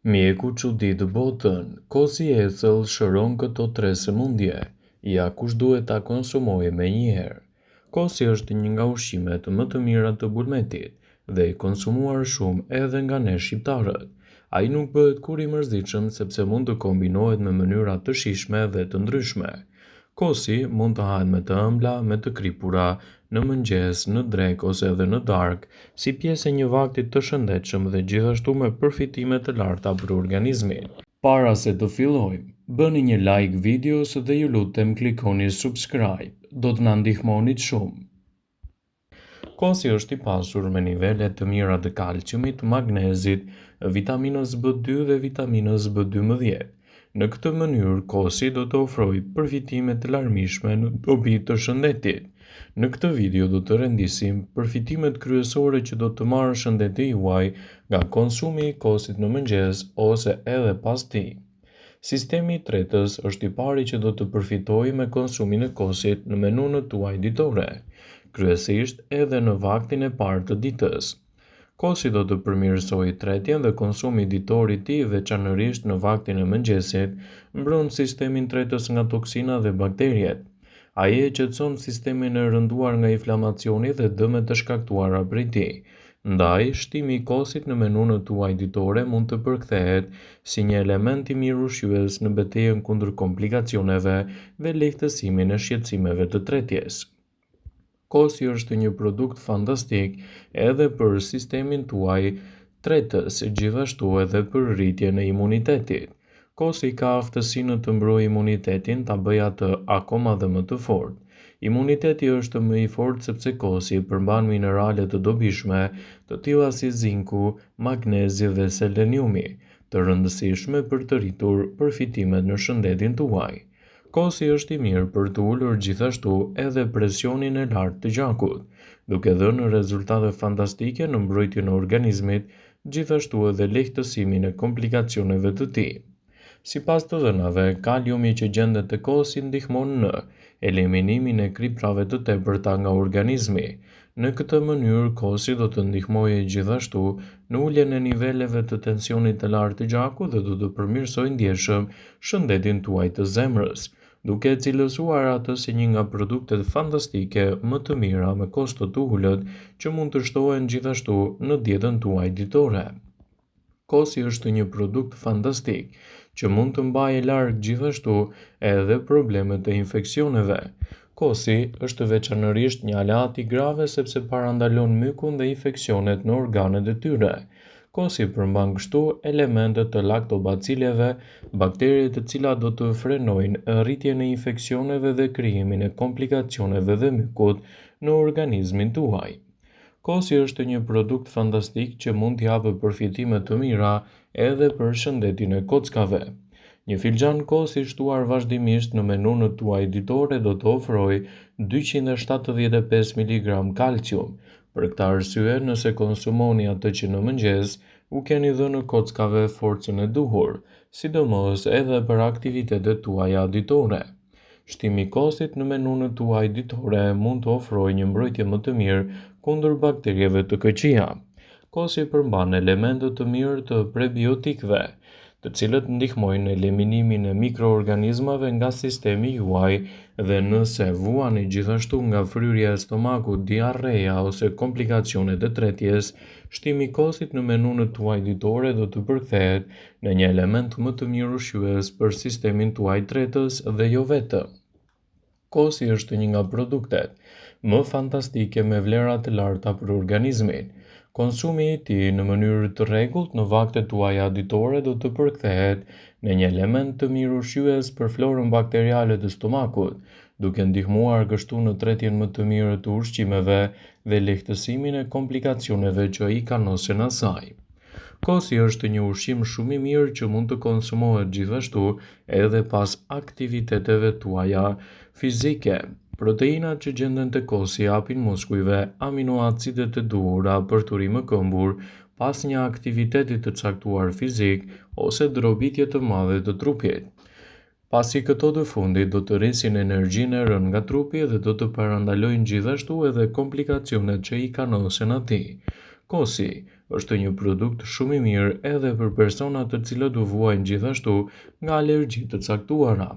Mjeku çudit botën, kosi i ecëll shëron këto tre sëmundje, ja kush duhet ta konsumojë menjëherë. Kosi është një nga ushqimet më të mira të bulmetit dhe i konsumuar shumë edhe nga ne shqiptarët. Ai nuk bëhet kur i mërzitshëm sepse mund të kombinohet me mënyra të shijshme dhe të ndryshme. Kosi mund të hahet me të ëmbla, me të kripura, në mëngjes, në drekë ose edhe në darkë, si pjesë e një vakti të shëndetshëm dhe gjithashtu me përfitime të larta për organizmin. Para se të fillojmë, bëni një like videos dhe ju lutem klikoni subscribe, do të na ndihmonit shumë. Kosi është i pasur me nivele të mira të kalciumit, magnezit, vitaminës B2 dhe vitaminës B12. Në këtë mënyrë, kosi do të ofrojë përfitime të larmishme në dobi të shëndetit. Në këtë video do të rendisim përfitimet kryesore që do të marrë shëndeti juaj nga konsumi i kosit në mëngjes ose edhe pas tij. Sistemi i tretës është i pari që do të përfitojë me konsumin e kosit në menunët tuaj ditore, kryesisht edhe në vaktin e parë të ditës. Kosi do të përmirësojë tretjen dhe konsumi ditor i tij, veçanërisht në vaktin e mëngjesit, mbron sistemin tretës nga toksina dhe bakteriet. Ai e qetëson sistemin e rënduar nga inflamacioni dhe dëmet e shkaktuara prej tij. Ndaj, shtimi i kosit në menunët tuaj ditore mund të përkthehet si një element i mirë ushqyes në betejën kundër komplikacioneve dhe lehtësimin e shqetësimeve të tretjes. Kosi është një produkt fantastik edhe për sistemin tuaj tretës, gjithashtu edhe për rritjen e imunitetit. Kosi ka aftësinë të mbrojë imunitetin, ta bëjë atë akoma dhe më të fortë. Imuniteti është më i fortë sepse kosi përmban minerale të dobishme, të tilla si zinku, magnezi dhe seleniumi, të rëndësishme për të rritur përfitimet në shëndetin tuaj. Kosi është i mirë për të ulur gjithashtu edhe presionin e lartë të gjakut, duke dhënë rezultate fantastike në mbrojtjen e organizmit, gjithashtu edhe lehtësimin e komplikacioneve të tij. Sipas të dhënave, kaliumi që gjendet te kosi ndihmon në eliminimin e kriprave të tepërta nga organizmi. Në këtë mënyrë, kosi do të ndihmojë gjithashtu në uljen e niveleve të tensionit të lartë të gjakut dhe do të përmirësojë ndjeshëm shëndetin tuaj të zemrës, duke e cilësuar atë si një nga produktet fantastike më të mira me kosto të ulët që mund të shtohen gjithashtu në dietën tuaj ditore. Kosi është një produkt fantastik që mund të mbajë larg gjithashtu edhe problemet e infeksioneve. Kosi është veçanërisht një aleat i grave sepse parandalon mykun dhe infeksionet në organet e tyre. Kosi përmban kështu elemente të laktobacileve, bakterie të cilat do të frenojnë rritjen e infeksioneve dhe krijimin e komplikacioneve dhe mykut në organizmin tuaj. Kosi është një produkt fantastik që mund t'japë përfitime të mira edhe për shëndetin e kockave. Një filxhan kosi shtuar vazhdimisht në menunët tuaj ditore do të ofrojë 275 mg kalcium. Për këtë arsye, nëse konsumoni atë që në mëngjes, u keni dhënë kockave forcën e duhur, sidomos edhe për aktivitetet tuaja ditore. Shtimi i kosit në menunët tuaj ditore mund të ofrojë një mbrojtje më të mirë kundër bakterieve të këqija. Kosi përmban elemente të mirë të prebiotikëve, të cilët ndihmojnë në eliminimin e mikroorganizmave nga sistemi juaj dhe nëse vuani gjithashtu nga fryrja e stomakut, diarreja ose komplikacionet e tretjes, shtimi i kosit në menunët tuaj ditore do të përkthehet në një element më të mirë ushqyes për sistemin tuaj tretës dhe jo vetëm. Kosi është një nga produktet më fantastike me vlera të larta për organizmin. Konsumi i tij në mënyrë të rregullt në vaktet tuaja ditore do të përkthehet në një element të mirë ushqyes për florën bakteriale të stomakut, duke ndihmuar kështu në tretjen më të mirë të ushqimeve dhe lehtësimin e komplikacioneve që ai kanosen asaj. Kosi është një ushqim shumë i mirë që mund të konsumohet gjithashtu edhe pas aktiviteteve tuaja fizike. Proteinat që gjenden te kosi japin muskujve aminoacidet e duhura për të rrimë këmbur pas një aktiviteti të caktuar fizik ose drobitje të madhe të trupit. Pasi këto të fundit do të rrisin energjinë e rënë nga trupi dhe do të parandalojnë gjithashtu edhe komplikacionet që i kanosen atij. Kosi është një produkt shumë i mirë edhe për persona të cilët u vuajnë gjithashtu nga alergji të caktuara.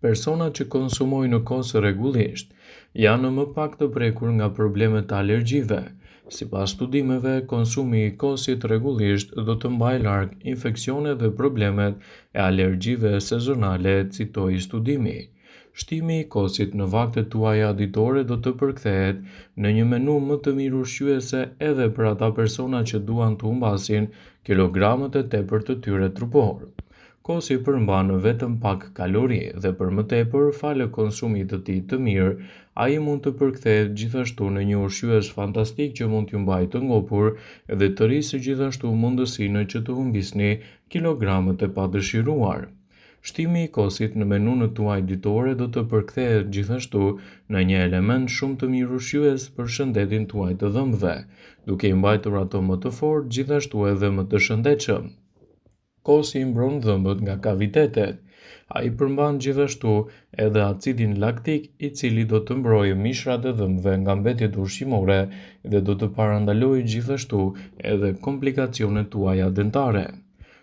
Personat që konsumojnë kos rregullisht janë më pak të prekur nga problemet të alergjive. Sipas studimeve, konsumi i kosit rregullisht do të mbajë larg infeksionet dhe problemet e alergjive sezonale, citoi studimi. Shtimi i kosit në vaktet tuaja ditore do të përkthehet në një menu më të mirë ushqyese edhe për ata persona që duan të humbasin kilogramat e tepër të tyre trupor. Kosi përmban vetëm pak kalori dhe për më tepër, falë konsumit të tij të mirë, ai mund të përkthehet gjithashtu në një ushqyes fantastik që mund t'ju mbajë të ngopur dhe të rrisë gjithashtu mundësinë që të humbisni kilogramat e padëshiruar. Shtimi i kosit në menun tuaj ditore do të përkthehet gjithashtu në një element shumë të mirë ushqyes për shëndetin tuaj të dhëmbëve, duke i mbajtur ato më të fortë gjithashtu edhe më të shëndetshëm. Kosi i mbron dhëmbët nga kavitetet. Ai përmban gjithashtu edhe acidin laktik, i cili do të mbrojë mishrat e dhëmbëve nga mbetjet ushqimore dhe do të parandalojë gjithashtu edhe komplikacionet tuaja dentare.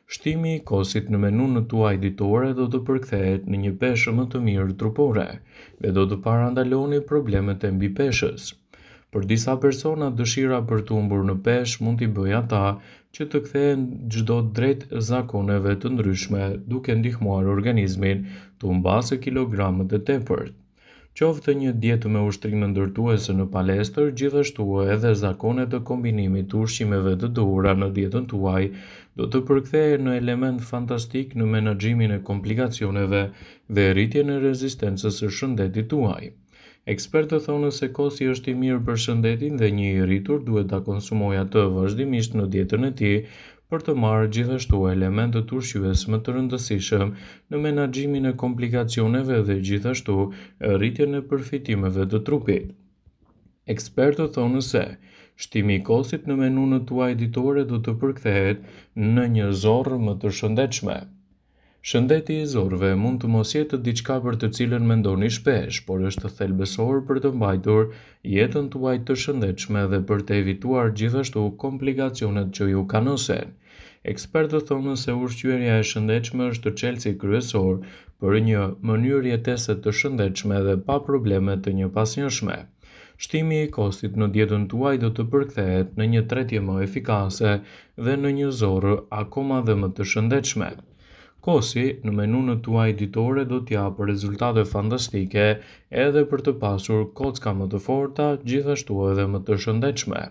Shtimi i kosit në menun tuaj ditore do të përkthehet në një peshë më të mirë trupore dhe do të parandaloni problemet e mbipeshës. Për disa persona, dëshira për të humbur në peshë mund t'i bëjë ata që të kthehen çdo drejt zakoneve të ndryshme, duke ndihmuar organizmin të humbasë kilogramat e tepërt. Qoftë një dietë me ushtrime ndërtuese në palestër, gjithashtu edhe zakonet të kombinimit të ushqimeve të duhura në dietën tuaj do të përkthehen në element fantastik në menaxhimin e komplikacioneve dhe rritjen e rezistencës së shëndetit tuaj. Ekspertët thonë se kosi është i mirë për shëndetin dhe një i rritur duhet ta konsumojë atë vazhdimisht në dietën e tij për të marrë gjithashtu elementet ushqyes më të rëndësishëm në menaxhimin e komplikacioneve dhe gjithashtu rritjen e përfitimeve të trupit. Ekspertët thonë se shtimi i kosit në menun tuaj ditore do të përkthehet në një zorrë më të shëndetshme. Shëndeti i zorrëve mund të mos jetë diçka për të cilën mendoni shpesh, por është thelbësor për të mbajtur jetën tuaj të shëndetshme dhe për të evituar gjithashtu komplikacionet që ju kanosen. Ekspertët thonë se ushqyerja e shëndetshme është çelësi kryesor për një mënyrë jetese të shëndetshme dhe pa probleme të njëpasnjëshme. Shtimi i kosit në dietën tuaj do të përkthehet në një tretje më efikase dhe në një zorrë akoma dhe më të shëndetshme. Kosi në menun tuaj ditore do t'japë rezultate fantastike edhe për të pasur kocka më të forta, gjithashtu edhe më të shëndetshme.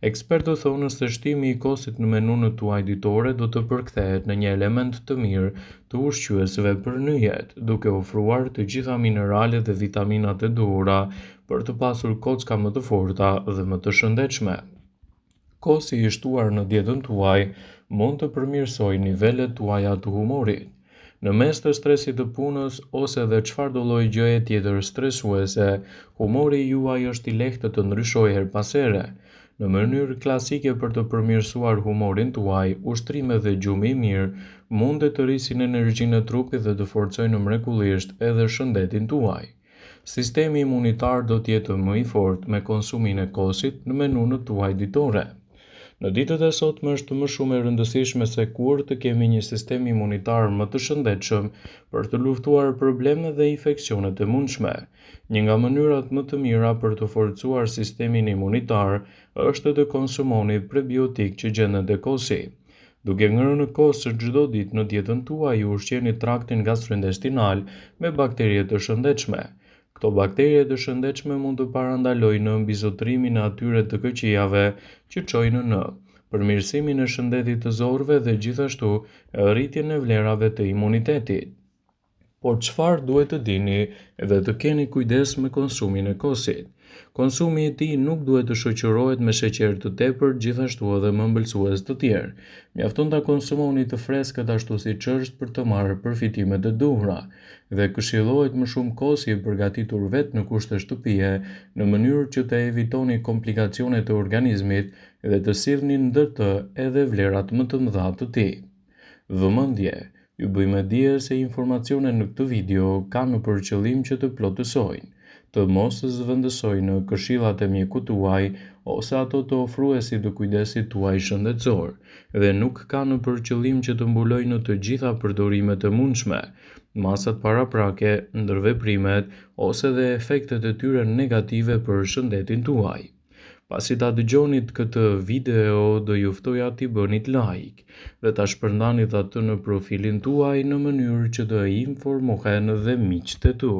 Ekspertët thonë se shtimi i kosit në menun tuaj ditore do të përkthehet në një element të mirë të ushqyesve për në jetë, duke ofruar të gjitha mineralet dhe vitaminat e duhura për të pasur kocka më të forta dhe më të shëndetshme. Kosi i shtuar në dietën tuaj mund të përmirësojë nivelet tuaja të humorit. Në mes të stresit të punës ose dhe çfarëdo lloji gjëje tjetër stresuese, humori juaj është i lehtë të ndryshojë her pas here. Në mënyrë klasike për të përmirësuar humorin tuaj, ushtrime dhe gjumi i mirë mund të rrisin energjinë e trupit dhe të forcojnë mrekullisht edhe shëndetin tuaj. Sistemi imunitar do të jetë më i fortë me konsumin e kosit në menun tuaj ditore. Në ditët e sotme është më shumë e rëndësishme se kur të kemi një sistem imunitar më të shëndetshëm për të luftuar problemet dhe infeksionet e mundshme. Një nga mënyrat më të mira për të forcuar sistemin imunitar është të konsumoni prebiotik që gjenden te kosi. Duke ngrënë kos çdo ditë në dietën tuaj, ju ushqeni traktin gastrointestinal me bakterie të shëndetshme. Këto bakterie të shëndetshme mund të parandalojnë mbizotrimin e atyre të këqijave që çojnë në përmirësimin e shëndetit të zorrëve dhe gjithashtu rritjen e vlerave të imunitetit. Por çfarë duhet të dini dhe të keni kujdes me konsumin e kosit? Konsumi i tij nuk duhet të shoqërohet me sheqer të tepërt, gjithashtu edhe me ëmbëlsues të tjerë. Mjafton ta konsumoni të freskët ashtu siç është për të marrë përfitimet e duhura dhe këshillohet më shumë kosi i përgatitur vetë në kushte shtëpie, në mënyrë që të evitoni komplikacionet e organizmit dhe të sillni ndër të edhe vlerat më të mëdha të tij. Vëmendje, ju bëjmë dije se informacionet në këtë video kanë për qëllim që të plotësojnë. të mos zëvendësoj në këshillat e mjekut tuaj ose ato të ofruesit të kujdesit tuaj shëndetësor, dhe nuk ka në për qëllim që të mbulojë në të gjitha përdorimet e mundshme, masat paraprake, ndërveprimet ose dhe efektet e tyre negative për shëndetin tuaj. Pasi ta dëgjonit këtë video, do ju ftoja t'i bënit like dhe ta shpërndanit atë në profilin tuaj në mënyrë që të informohen dhe miqtë e tu.